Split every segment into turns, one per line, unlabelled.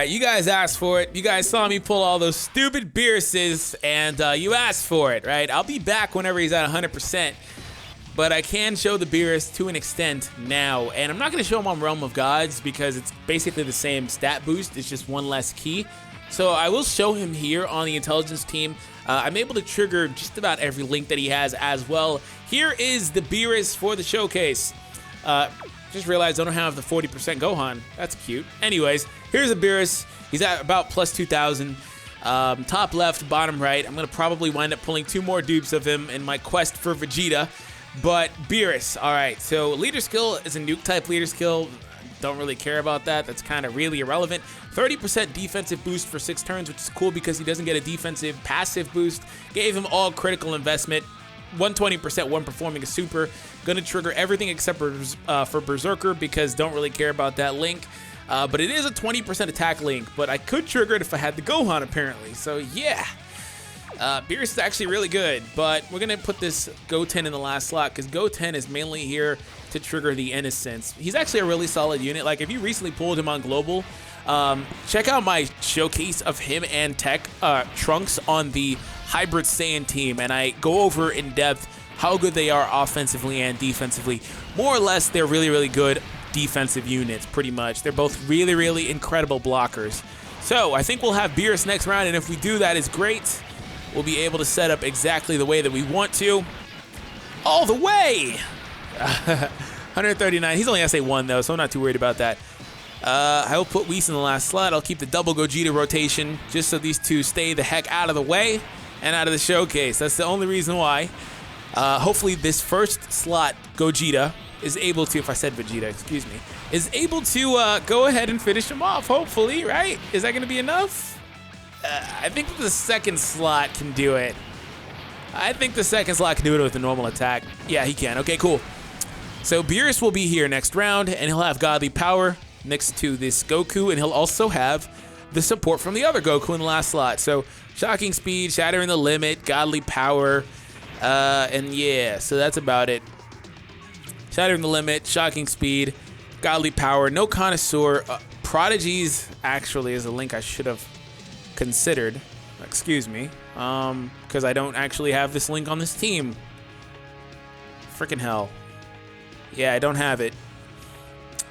right, you guys asked for it. You guys saw me pull all those stupid Beeruses, and you asked for it, right? I'll be back whenever he's at 100%, but I can show the Beerus to an extent now, and I'm not going to show him on Realm of Gods because it's basically the same stat boost. It's just one less key. So I will show him here on the intelligence team. I'm able to trigger just about every link that he has as well. Here is the Beerus for the showcase. Just realized I don't have the 40% Gohan. That's cute. Anyways, here's a Beerus. He's at about plus 2,000. Top left, bottom right. I'm going to probably wind up pulling 2 more dupes of him in my quest for Vegeta. But Beerus, all right. So leader skill is a nuke type leader skill. Don't really care about that. That's kind of really irrelevant. 30% defensive boost for 6 turns, which is cool because he doesn't get a defensive passive boost. Gave him all critical investment. 120% when performing a super. Gonna trigger everything except for Berserker because don't really care about that link. But it is a 20% attack link, but I could trigger it if I had the Gohan apparently. So yeah, Beerus is actually really good, but we're gonna put this Goten in the last slot because Goten is mainly here to trigger the Innocence. He's actually a really solid unit. Like if you recently pulled him on Global, check out my showcase of him and Trunks on the Hybrid Saiyan team, and I go over in depth how good they are offensively and defensively. More or less, they're really, really good defensive units, pretty much. They're both really, really incredible blockers. So I think we'll have Beerus next round, and if we do that, is great. We'll be able to set up exactly the way that we want to. All the way! 139. He's only SA1, though, so I'm not too worried about that. I will put Whis in the last slot. I'll keep the double Gogeta rotation just so these two stay the heck out of the way and out of the showcase. That's the only reason why. Hopefully this first slot Gogeta is able to, if I said Vegeta, excuse me, is able to go ahead and finish him off, hopefully, right? Is that going to be enough? I think the second slot can do it. I think the second slot can do it with a normal attack. Yeah, he can. Okay, cool. So Beerus will be here next round, and he'll have Godly Power next to this Goku, and he'll also have the support from the other Goku in the last slot. So Shocking Speed, Shattering the Limit, Godly Power, and yeah, so that's about it. Shattering the Limit, Shocking Speed, Godly Power, no Connoisseur. Prodigies actually is a link I should have considered. Excuse me, because I don't actually have this link on this team. Freaking hell. Yeah, I don't have it.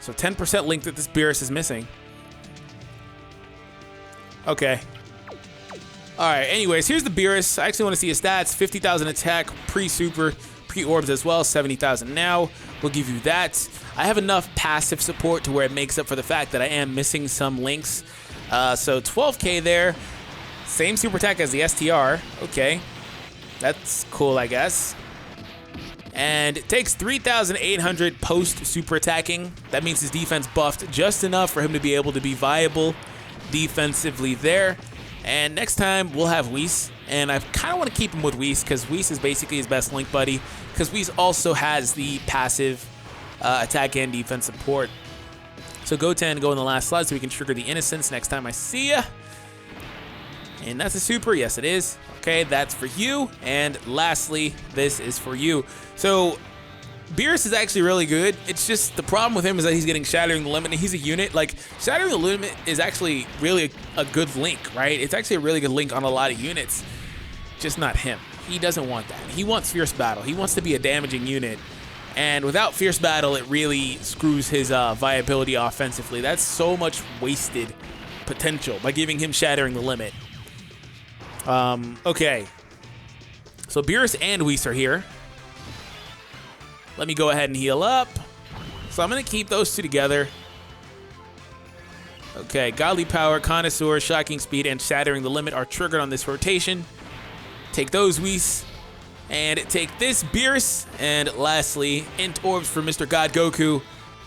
So 10% link that this Beerus is missing. Okay. Alright, anyways, here's the Beerus. I actually want to see his stats. 50,000 attack, pre-super, pre-orbs as well. 70,000 now. We'll give you that. I have enough passive support to where it makes up for the fact that I am missing some links. So 12k there. Same super attack as the STR. Okay. That's cool, I guess. And it takes 3,800 post super attacking. That means his defense buffed just enough for him to be able to be viable defensively there. And next time we'll have Whis, and I kind of want to keep him with Whis because Whis is basically his best link buddy because Whis also has the passive attack and defense support. So Goten go in the last slot so we can trigger the Innocence next time I see ya. And that's a super. Yes, it is. Okay, that's for you. And lastly, this is for you. So Beerus is actually really good. It's just the problem with him is that he's getting Shattering the Limit, and he's a unit. Like, Shattering the Limit is actually really a good link, right? It's actually a really good link on a lot of units. Just not him. He doesn't want that. He wants Fierce Battle. He wants to be a damaging unit. And without Fierce Battle, it really screws his viability offensively. That's so much wasted potential by giving him Shattering the Limit. Okay. So Beerus and Whis are here. Let me go ahead and heal up. So I'm going to keep those two together. Okay, Godly Power, Connoisseur, Shocking Speed, and Shattering the Limit are triggered on this rotation. Take those Whis. And take this Beerus. And lastly, Int Orbs for Mr. God Goku.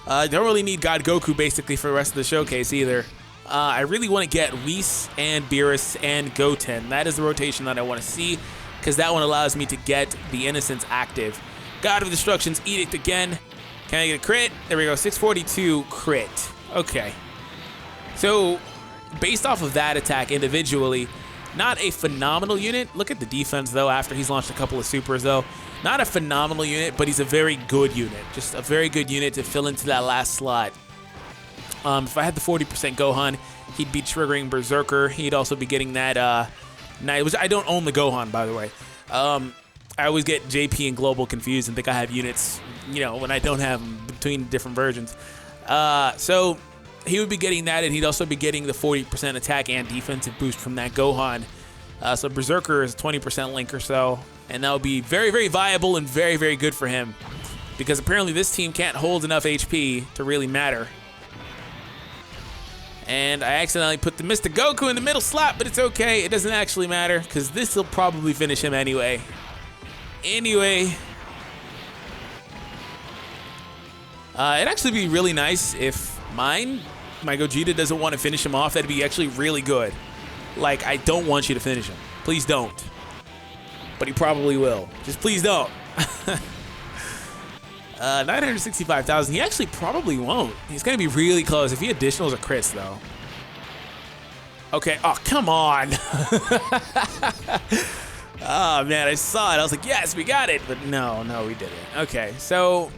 Don't really need God Goku basically for the rest of the showcase either. I really want to get Whis and Beerus and Goten. That is the rotation that I want to see because that one allows me to get the Innocence active. God of Destruction's Edict again. Can I get a crit? There we go, 642 crit. Okay. So, based off of that attack individually, not a phenomenal unit. Look at the defense, though, after he's launched a couple of supers, though. Not a phenomenal unit, but he's a very good unit. Just a very good unit to fill into that last slot. If I had the 40% Gohan, he'd be triggering Berserker. He'd also be getting that, I don't own the Gohan, by the way. I always get JP and Global confused and think I have units, you know, when I don't have them between different versions. So he would be getting that, and he'd also be getting the 40% attack and defensive boost from that Gohan. So Berserker is 20% link or so, and that would be very, very viable and very, very good for him, because apparently this team can't hold enough HP to really matter. And I accidentally put the Mr. Goku in the middle slot, but it's okay. It doesn't actually matter, because this will probably finish him anyway. It'd actually be really nice if my Gogeta doesn't want to finish him off. That'd be actually really good. Like, I don't want you to finish him. Please don't. But he probably will. Just please don't. 965,000. He actually probably won't. He's going to be really close. If he additionals or crits, though. Okay. Oh, come on. Oh, man. I saw it. I was like, yes, we got it. But no, we didn't. Okay. So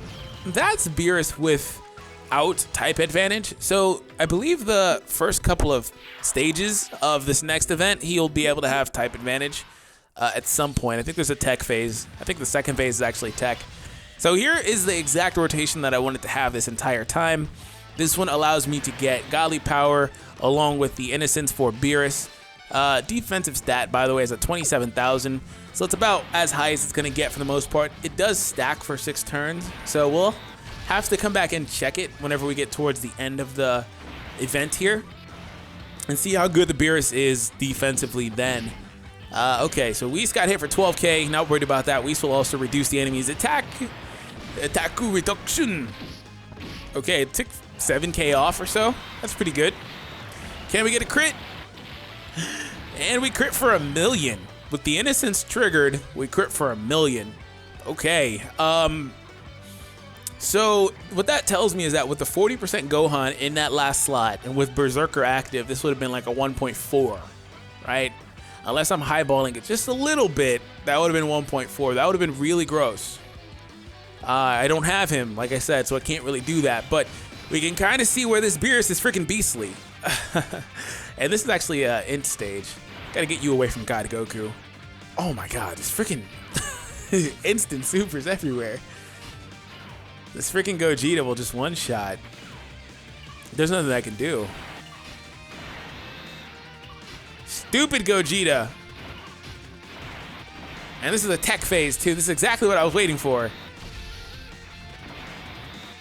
that's Beerus without type advantage. So I believe the first couple of stages of this next event, he'll be able to have type advantage at some point. I think there's a tech phase. I think the second phase is actually tech. So here is the exact rotation that I wanted to have this entire time. This one allows me to get Godly Power along with the Innocence for Beerus. Defensive stat, by the way, is at 27,000. So it's about as high as it's going to get for the most part. It does stack for 6 turns. So we'll have to come back and check it whenever we get towards the end of the event here and see how good the Beerus is defensively then. Okay, so Whis got hit for 12k. Not worried about that. Whis will also reduce the enemy's attack. Attack reduction. Okay, it took 7k off or so. That's pretty good. Can we get a crit? And we crit for 1 million. With the Innocence triggered, we crit for 1 million. Okay. So what that tells me is that with the 40% Gohan in that last slot and with Berserker active, this would have been like a 1.4, right? Unless I'm highballing it just a little bit, that would have been 1.4. That would have been really gross. I don't have him, like I said, so I can't really do that. But we can kind of see where this Beerus is freaking beastly. And this is actually an INT stage. Gotta get you away from God Goku. Oh my god, this freaking instant supers everywhere. This freaking Gogeta will just one-shot. There's nothing I can do. Stupid Gogeta. And this is a tech phase too. This is exactly what I was waiting for.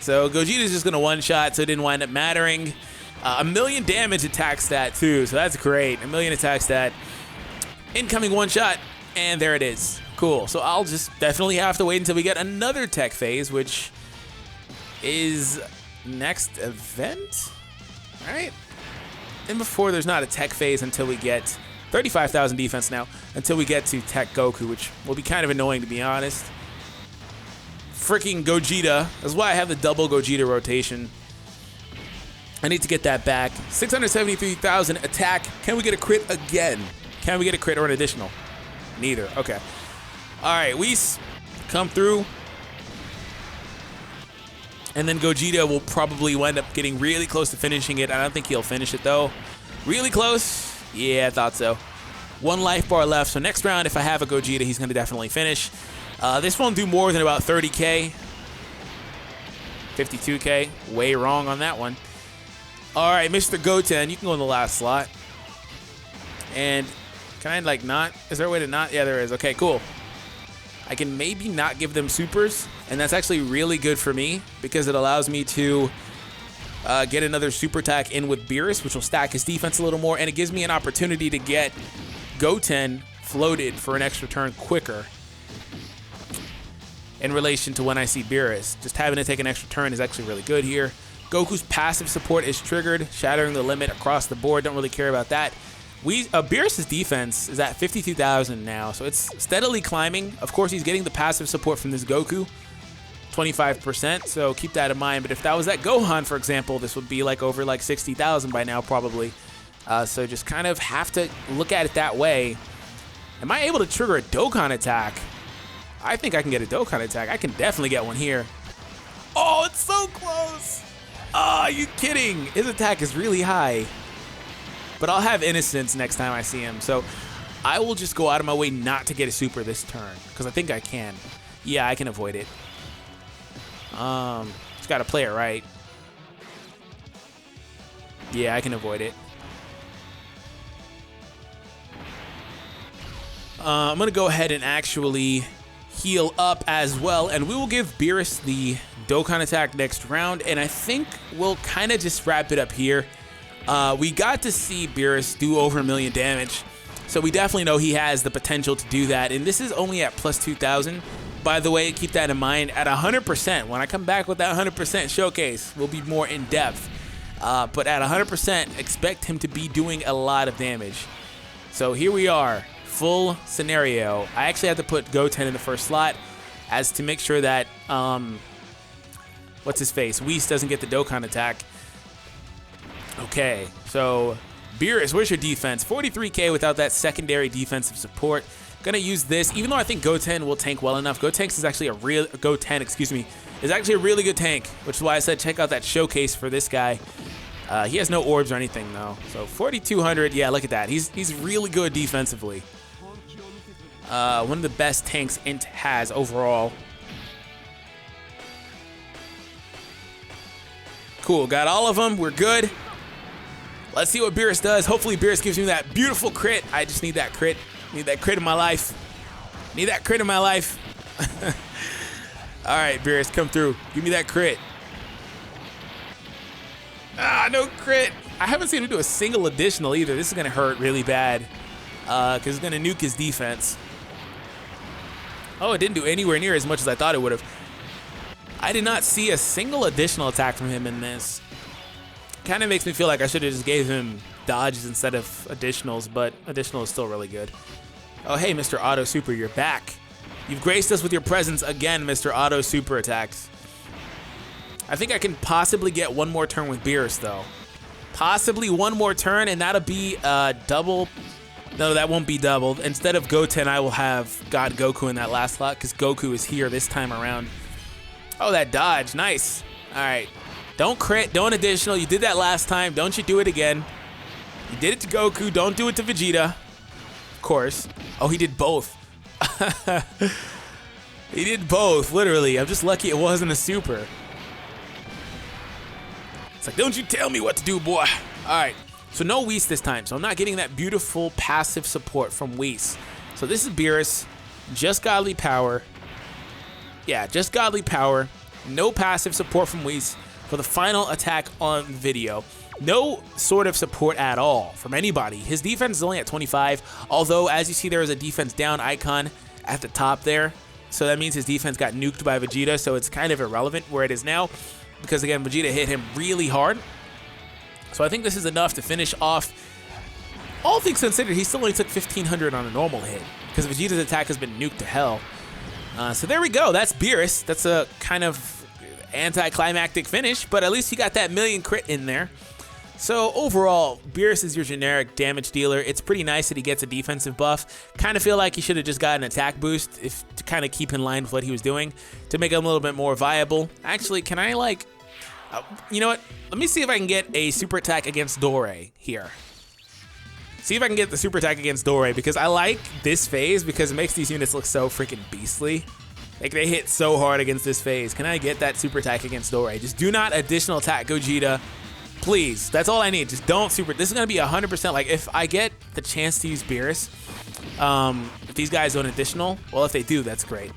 So Gogeta's just gonna one-shot, so it didn't wind up mattering. 1 million damage attack stat too, so that's great. 1 million attack stat. Incoming one-shot, and there it is. Cool. So I'll just definitely have to wait until we get another tech phase, which is next event, all right? And before, there's not a tech phase until we get 35,000 defense now, until we get to Tech Goku, which will be kind of annoying, to be honest. Freaking Gogeta. That's why I have the double Gogeta rotation. I need to get that back. 673,000 attack. Can we get a crit again? Can we get a crit or an additional? Neither. Okay. All right, Whis, come through. And then Gogeta will probably wind up getting really close to finishing it. I don't think he'll finish it, though. Really close? Yeah, I thought so. 1 life bar left. So next round, if I have a Gogeta, he's going to definitely finish. This won't do more than about 30k. 52k. Way wrong on that one. All right, Mr. Goten, you can go in the last slot. And can I, like, not? Is there a way to not? Yeah, there is. Okay, cool. I can maybe not give them supers, and that's actually really good for me because it allows me to get another super attack in with Beerus, which will stack his defense a little more, and it gives me an opportunity to get Goten floated for an extra turn quicker in relation to when I see Beerus. Just having to take an extra turn is actually really good here. Goku's passive support is triggered, shattering the limit across the board. Don't really care about that. Beerus' defense is at 52,000 now, so it's steadily climbing. Of course, he's getting the passive support from this Goku, 25%, so keep that in mind. But if that was that Gohan, for example, this would be like over like 60,000 by now, probably. So just kind of have to look at it that way. Am I able to trigger a Dokkan attack? I think I can get a Dokkan attack. I can definitely get one here. Oh, it's so close. Oh, are you kidding? His attack is really high. But I'll have Innocence next time I see him. So I will just go out of my way not to get a super this turn. Because I think I can. Yeah, I can avoid it. Just got to play it right. Yeah, I can avoid it. I'm going to go ahead and actually heal up as well. And we will give Beerus the Dokkan attack next round. And I think we'll kind of just wrap it up here. We got to see Beerus do over 1 million damage. So we definitely know he has the potential to do that. And this is only at plus 2,000. By the way, keep that in mind. At 100%, when I come back with that 100% showcase, we'll be more in depth. But at 100%, expect him to be doing a lot of damage. So here we are. Full scenario. I actually had to put Goten in the first slot as to make sure that what's his face? Whis doesn't get the Dokkan attack. Okay, so Beerus, where's your defense? 43k without that secondary defensive support. Gonna use this, even though I think Goten will tank well enough. Goten is actually a really good tank, which is why I said check out that showcase for this guy. He has no orbs or anything though. So 4,200, yeah, look at that. He's really good defensively. One of the best tanks INT has overall. Cool, got all of them. We're good. Let's see what Beerus does. Hopefully Beerus gives me that beautiful crit. I just need that crit. Need that crit in my life. Need that crit in my life. All right, Beerus, come through. Give me that crit. Ah, no crit. I haven't seen him do a single additional either. This is going to hurt really bad because it's going to nuke his defense. Oh, it didn't do anywhere near as much as I thought it would have. I did not see a single additional attack from him in this. Kind of makes me feel like I should have just gave him dodges instead of additionals, but additional is still really good. Oh, hey, Mr. Auto Super, you're back. You've graced us with your presence again, Mr. Auto Super Attacks. I think I can possibly get one more turn with Beerus, though. Possibly one more turn, and that'll be double. No, that won't be doubled. Instead of Goten, I will have God Goku in that last slot, because Goku is here this time around. Oh, that dodge. Nice. All right. Don't crit. Don't additional. You did that last time. Don't you do it again. You did it to Goku. Don't do it to Vegeta. Of course. Oh, he did both. He did both, literally. I'm just lucky it wasn't a super. It's like, don't you tell me what to do, boy. All right. So no Whis this time. So I'm not getting that beautiful passive support from Whis. So this is Beerus. Just godly power. Yeah, just godly power. No passive support from Whis for the final attack on video. No sort of support at all from anybody. His defense is only at 25, although as you see there is a defense down icon at the top there. So that means his defense got nuked by Vegeta, so it's kind of irrelevant where it is now because again, Vegeta hit him really hard. So I think this is enough to finish off. All things considered, he still only took 1,500 on a normal hit because Vegeta's attack has been nuked to hell. So there we go. That's Beerus. That's a kind of anticlimactic finish, but at least he got that million crit in there. So overall, Beerus is your generic damage dealer. It's pretty nice that he gets a defensive buff. Kind of feel like he should have just got an attack boost to kind of keep in line with what he was doing to make him a little bit more viable. Actually, can I like, you know what? Let me see if I can get a super attack against Dore here. See if I can get the super attack against Dore because I like this phase because it makes these units look so freaking beastly. Like they hit so hard against this phase. Can I get that super attack against Dore? Just do not additional attack Gogeta. Please, that's all I need. Just don't super. This is gonna be 100%. Like if I get the chance to use Beerus, if these guys don't additional, well, if they do, that's great,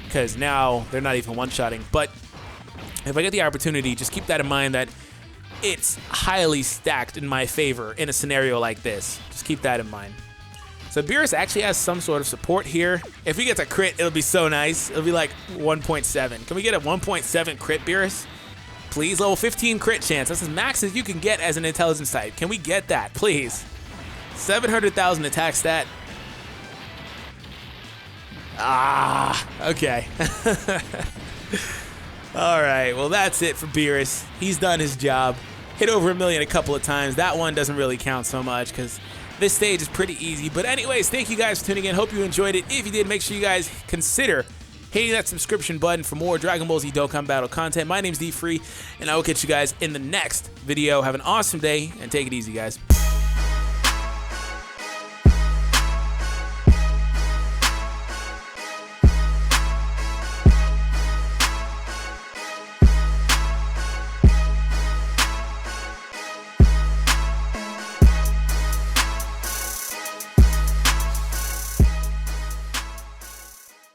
because now they're not even one-shotting. But if I get the opportunity, just keep that in mind that it's highly stacked in my favor in a scenario like this. Just keep that in mind. So Beerus actually has some sort of support here. If he gets a crit, it'll be so nice. It'll be like 1.7. Can we get a 1.7 crit Beerus? Please, level 15 crit chance. That's as max as you can get as an intelligence type. Can we get that, please? 700,000 attack stat. Ah, okay. All right, well, that's it for Beerus. He's done his job. Hit over 1 million a couple of times. That one doesn't really count so much because this stage is pretty easy. But anyways, thank you guys for tuning in. Hope you enjoyed it. If you did, make sure you guys consider hitting that subscription button for more Dragon Ball Z Dokkan Battle content. My name's D Free, and I will catch you guys in the next video. Have an awesome day, and take it easy, guys.